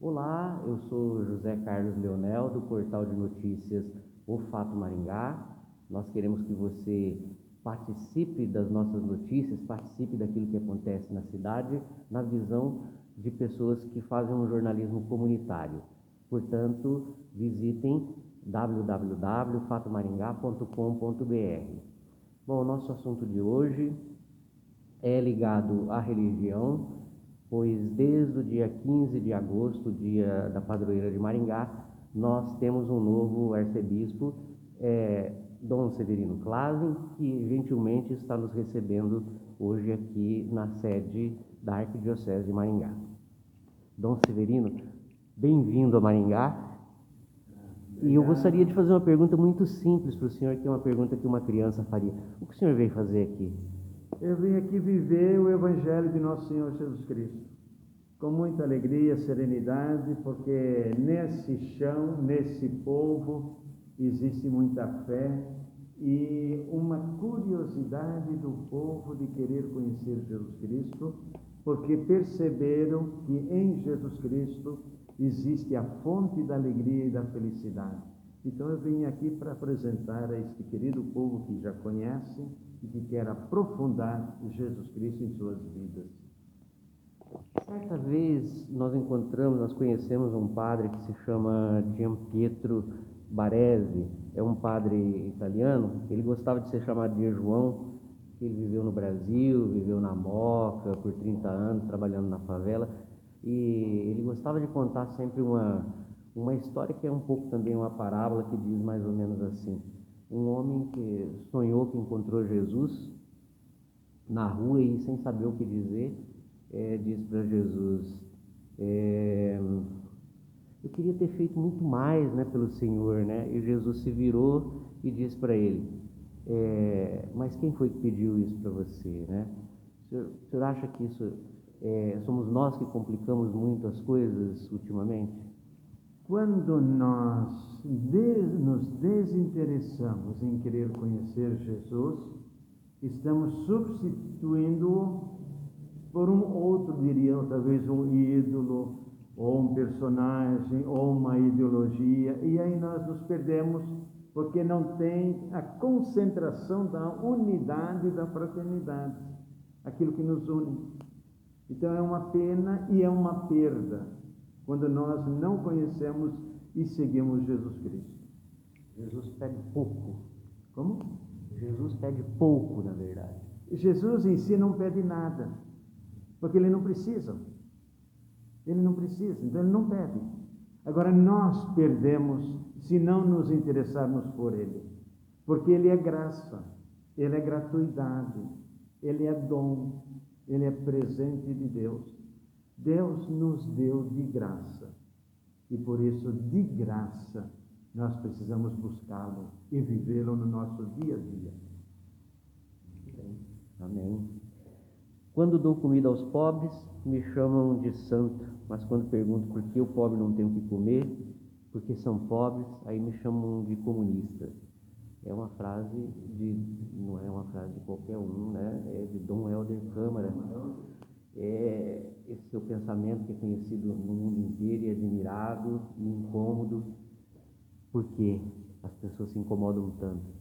Olá, eu sou José Carlos Leonel, do portal de notícias O Fato Maringá. Nós queremos que você participe das nossas notícias, participe daquilo que acontece na cidade, na visão de pessoas que fazem um jornalismo comunitário. Portanto, visitem www.fatomaringá.com.br. Bom, o nosso assunto de hoje é ligado à religião, pois desde o dia 15 de agosto, dia da padroeira de Maringá, nós temos um novo arcebispo, Dom Severino Clasen, que gentilmente está nos recebendo hoje aqui na sede da Arquidiocese de Maringá. Dom Severino, bem-vindo a Maringá. E eu gostaria de fazer uma pergunta muito simples para o senhor, que é uma pergunta que uma criança faria. O que o senhor veio fazer aqui? Eu vim aqui viver o Evangelho de Nosso Senhor Jesus Cristo, com muita alegria, serenidade, porque nesse chão, nesse povo, existe muita fé e uma curiosidade do povo de querer conhecer Jesus Cristo, porque perceberam que em Jesus Cristo existe a fonte da alegria e da felicidade. Então eu vim aqui para apresentar a este querido povo que já conhece e que quer aprofundar Jesus Cristo em suas vidas. Certa vez nós conhecemos um padre que se chama Gianpietro Baresi, é um padre italiano. Ele gostava de ser chamado de João. Ele viveu no Brasil, viveu na Moca por 30 anos, trabalhando na favela, e ele gostava de contar sempre uma história que é um pouco também uma parábola, que diz mais ou menos assim: um homem que sonhou que encontrou Jesus na rua e, sem saber o que dizer, disse para Jesus: eu queria ter feito muito mais, né, pelo Senhor, né? E Jesus se virou e disse para ele: mas quem foi que pediu isso para você, né? O senhor acha que isso somos nós que complicamos muito as coisas ultimamente? Quando nós nos desinteressamos em querer conhecer Jesus, estamos substituindo-o por um outro, diria, talvez um ídolo, ou um personagem, ou uma ideologia, e aí nós nos perdemos, porque não tem a concentração da unidade da fraternidade, aquilo que nos une. Então é uma pena e é uma perda, quando nós não conhecemos e seguimos Jesus Cristo. Jesus pede pouco. Como? Jesus pede pouco, na verdade. Jesus em si não pede nada, porque ele não precisa. Ele não precisa, então ele não pede. Agora nós perdemos se não nos interessarmos por ele, porque ele é graça, ele é gratuidade, ele é dom, ele é presente de Deus. Deus nos deu de graça, e por isso, de graça, nós precisamos buscá-lo e vivê-lo no nosso dia a dia. Amém. Quando dou comida aos pobres, me chamam de santo, mas quando pergunto por que o pobre não tem o que comer, porque são pobres, aí me chamam de comunista. É uma frase não é uma frase de qualquer um, né? É de Dom Helder Câmara. Esse seu pensamento, que é conhecido no mundo inteiro e admirado e incômodo. Por que as pessoas se incomodam tanto?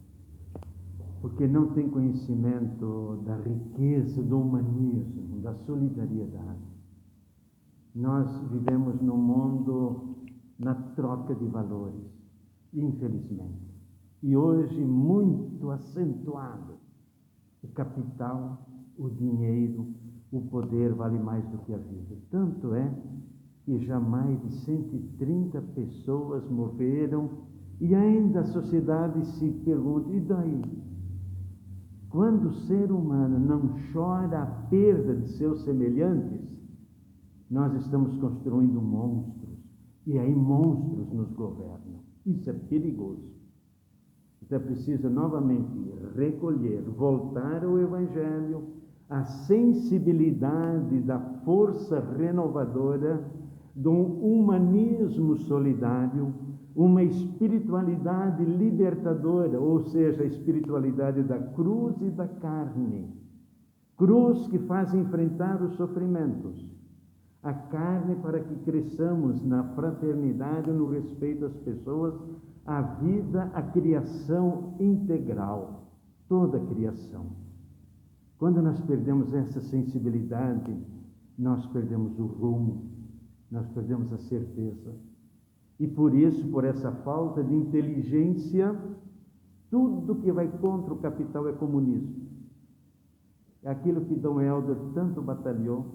Porque não tem conhecimento da riqueza do humanismo, da solidariedade. Nós vivemos num mundo na troca de valores, infelizmente. E hoje muito acentuado. O capital, o dinheiro, o poder vale mais do que a vida. Tanto é que já mais de 130 pessoas morreram e ainda a sociedade se pergunta: e daí? Quando o ser humano não chora a perda de seus semelhantes, nós estamos construindo monstros, e aí monstros nos governam. Isso é perigoso. Então é preciso novamente recolher, voltar ao Evangelho, a sensibilidade da força renovadora de um humanismo solidário, uma espiritualidade libertadora, ou seja, a espiritualidade da cruz e da carne. Cruz que faz enfrentar os sofrimentos. A carne para que cresçamos na fraternidade, no respeito às pessoas, a vida, a criação integral, toda a criação. Quando nós perdemos essa sensibilidade, nós perdemos o rumo, nós perdemos a certeza. E por isso, por essa falta de inteligência, tudo que vai contra o capital é comunismo. É aquilo que Dom Helder tanto batalhou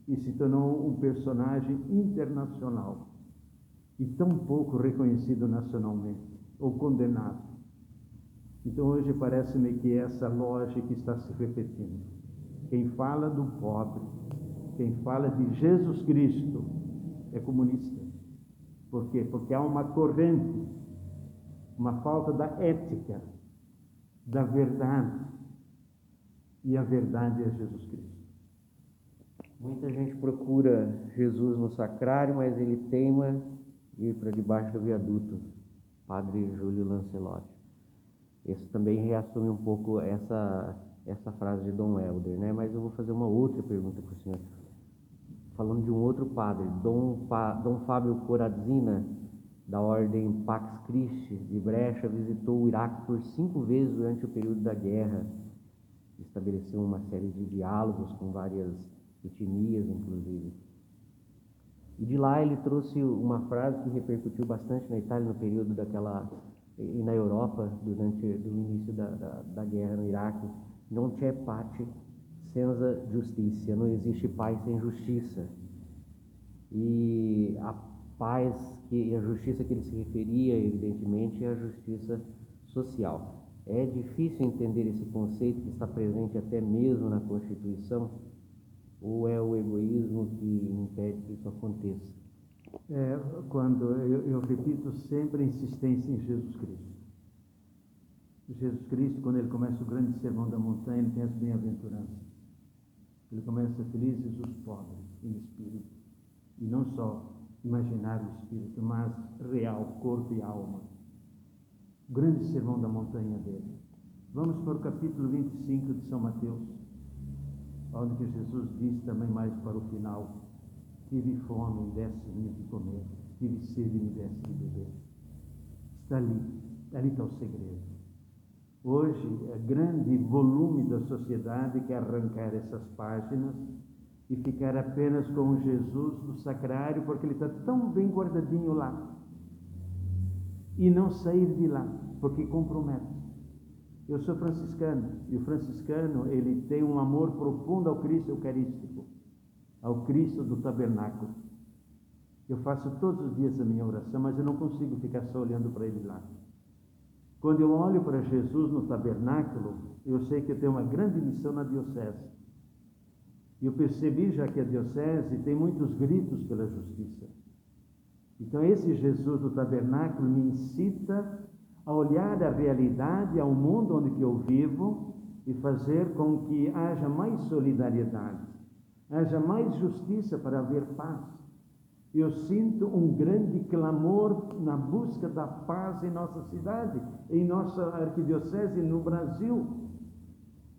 e se tornou um personagem internacional e tão pouco reconhecido nacionalmente ou condenado. Então hoje parece-me que essa lógica está se repetindo. Quem fala do pobre, quem fala de Jesus Cristo é comunista. Por quê? Porque há uma corrente, uma falta da ética, da verdade. E a verdade é Jesus Cristo. Muita gente procura Jesus no sacrário, mas ele teima ir para debaixo do viaduto. Padre Júlio Lancelotti. Esse também reassume um pouco essa frase de Dom Helder, né? Mas eu vou fazer uma outra pergunta para o senhor. Falando de um outro padre, Dom Fábio Corazzina, da ordem Pax Christi de Brecha, visitou o Iraque por 5 vezes durante o período da guerra. Estabeleceu uma série de diálogos com várias etnias, inclusive. E de lá ele trouxe uma frase que repercutiu bastante na Itália no período e na Europa, durante o início da guerra no Iraque: non c'è pace senza giustizia, não existe paz sem justiça. E a paz e a justiça que ele se referia, evidentemente, é a justiça social. É difícil entender esse conceito que está presente até mesmo na Constituição, ou é o egoísmo que impede que isso aconteça? Quando eu repito sempre a insistência em Jesus Cristo. Jesus Cristo, quando ele começa o grande sermão da montanha, ele tem as bem-aventuranças. Ele começa: felizes os pobres em espírito. E não só imaginar o espírito, mas real, corpo e alma. O grande sermão da montanha dele. Vamos para o capítulo 25 de São Mateus, onde que Jesus diz também mais para o final: tive fome e desse-me de comer, tive sede e me desse de beber. Está ali está o segredo. Hoje, o grande volume da sociedade quer arrancar essas páginas e ficar apenas com Jesus do sacrário, porque ele está tão bem guardadinho lá. E não sair de lá, porque compromete. Eu sou franciscano, e o franciscano, ele tem um amor profundo ao Cristo Eucarístico, ao Cristo do tabernáculo. Eu faço todos os dias a minha oração, mas eu não consigo ficar só olhando para ele lá. Quando eu olho para Jesus no tabernáculo, eu sei que eu tenho uma grande missão na diocese. E eu percebi já que a diocese tem muitos gritos pela justiça. Então esse Jesus do tabernáculo me incita a olhar a realidade, ao mundo onde que eu vivo, e fazer com que haja mais solidariedade, haja mais justiça para haver paz. Eu sinto um grande clamor na busca da paz em nossa cidade, em nossa arquidiocese, no Brasil.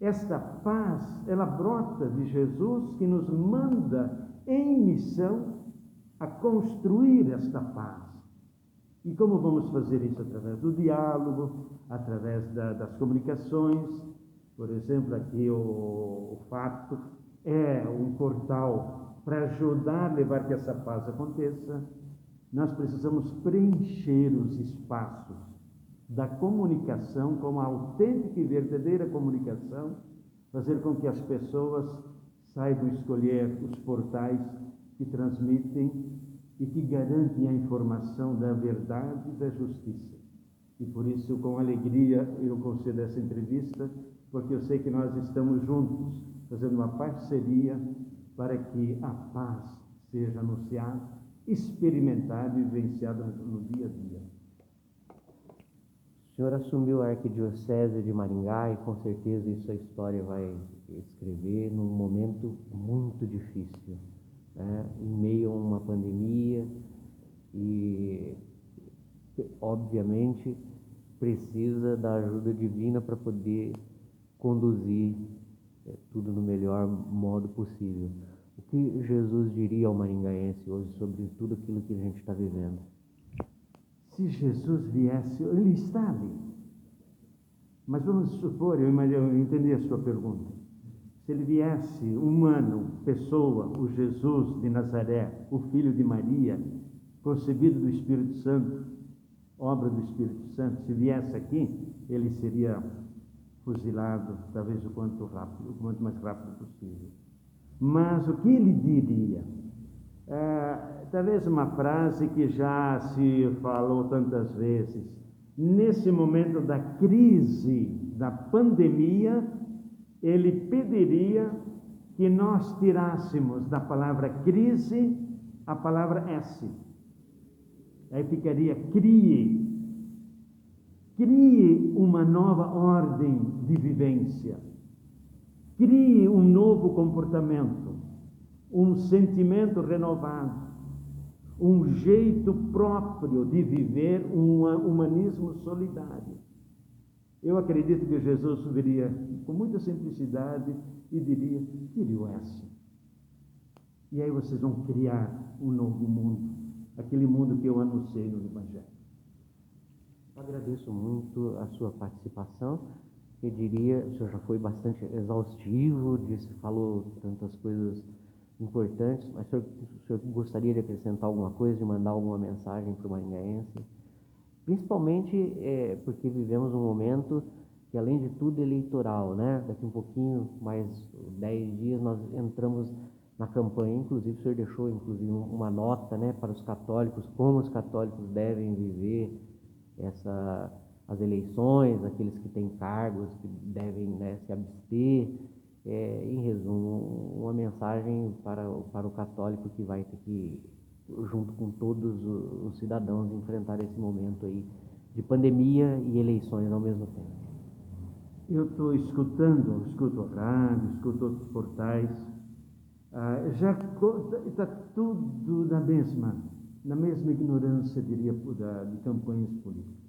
Esta paz, ela brota de Jesus, que nos manda em missão a construir esta paz. E como vamos fazer isso? Através do diálogo, através das comunicações. Por exemplo, aqui o Fato é um portal para ajudar a levar que essa paz aconteça. Nós precisamos preencher os espaços da comunicação com a autêntica e verdadeira comunicação, fazer com que as pessoas saibam escolher os portais que transmitem e que garantem a informação da verdade e da justiça. E por isso, com alegria, eu concedo essa entrevista, porque eu sei que nós estamos juntos, fazendo uma parceria para que a paz seja anunciada, experimentada e vivenciada no dia a dia. O senhor assumiu a Arquidiocese de Maringá e com certeza isso a história vai escrever num momento muito difícil, né? Em meio a uma pandemia e, obviamente, precisa da ajuda divina para poder conduzir tudo no melhor modo possível. O que Jesus diria ao maringaense hoje sobre tudo aquilo que a gente está vivendo? Se Jesus viesse, ele está ali. Mas vamos supor, eu entendi a sua pergunta. Se ele viesse, humano, pessoa, o Jesus de Nazaré, o filho de Maria, concebido do Espírito Santo, obra do Espírito Santo, se viesse aqui, ele seria fuzilado, talvez o quanto mais rápido possível. Mas o que ele diria? Talvez uma frase que já se falou tantas vezes. Nesse momento da crise, da pandemia, ele pediria que nós tirássemos da palavra crise a palavra S. Aí ficaria crie uma nova ordem de vivência, crie um novo comportamento, um sentimento renovado, um jeito próprio de viver um humanismo solidário. Eu acredito que Jesus viria com muita simplicidade e diria, tire o S. E aí vocês vão criar um novo mundo, aquele mundo que eu anunciei no Evangelho. Agradeço muito a sua participação. Eu diria, o senhor já foi bastante exaustivo, falou tantas coisas importantes, mas o senhor gostaria de acrescentar alguma coisa, de mandar alguma mensagem para o maringaense? Principalmente porque vivemos um momento que, além de tudo, eleitoral, né? Daqui um pouquinho, mais 10 dias, nós entramos na campanha. Inclusive, o senhor deixou uma nota, né, para os católicos, como os católicos devem viver as eleições, aqueles que têm cargos, que devem, né, se abster. Em resumo, uma mensagem para o católico que vai ter que, junto com todos os cidadãos, enfrentar esse momento aí de pandemia e eleições ao mesmo tempo. Eu estou escuto a rádio, escuto outros portais, já está tudo na mesma ignorância, diria, de campanhas políticas.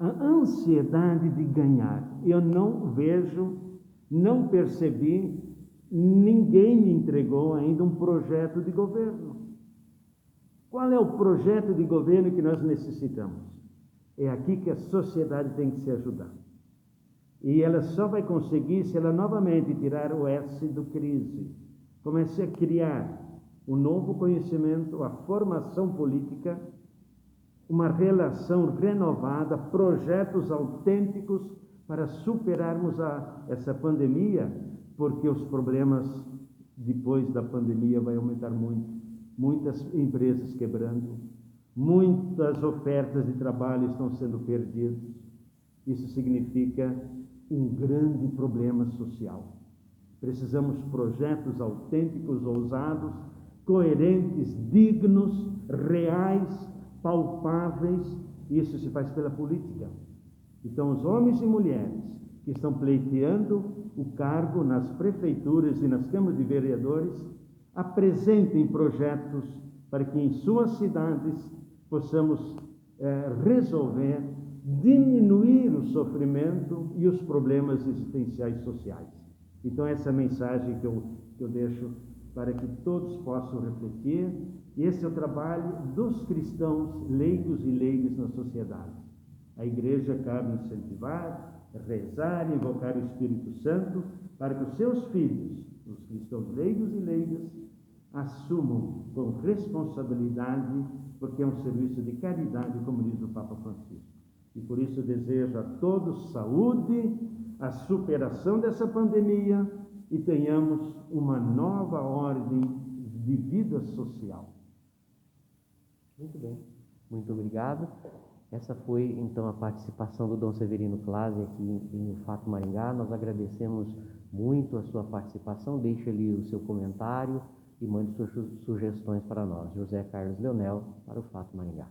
A ansiedade de ganhar, eu não percebi, ninguém me entregou ainda um projeto de governo. Qual é o projeto de governo que nós necessitamos? É aqui que a sociedade tem que se ajudar. E ela só vai conseguir se ela novamente tirar o S do crise. Comece a criar um novo conhecimento, a formação política, uma relação renovada, projetos autênticos para superarmos essa pandemia, porque os problemas depois da pandemia vai aumentar muito. Muitas empresas quebrando, muitas ofertas de trabalho estão sendo perdidas. Isso significa um grande problema social. Precisamos de projetos autênticos, ousados, coerentes, dignos, reais, palpáveis. Isso se faz pela política. Então, os homens e mulheres que estão pleiteando o cargo nas prefeituras e nas câmaras de vereadores, apresentem projetos para que em suas cidades possamos resolver, diminuir o sofrimento e os problemas existenciais sociais. Então, essa é a mensagem que eu deixo para que todos possam refletir. Esse é o trabalho dos cristãos leigos e leigas na sociedade. A igreja cabe incentivar, rezar, invocar o Espírito Santo para que os seus filhos, os cristãos leigos e leigas, assumam com responsabilidade, porque é um serviço de caridade, como diz o Papa Francisco. E por isso eu desejo a todos saúde, a superação dessa pandemia e tenhamos uma nova ordem de vida social. Muito bem, muito obrigado. Essa foi, então, a participação do Dom Severino Clase aqui em Fato Maringá. Nós agradecemos muito a sua participação. Deixe ali o seu comentário e mande suas sugestões para nós. José Carlos Leonel, para o Fato Maringá.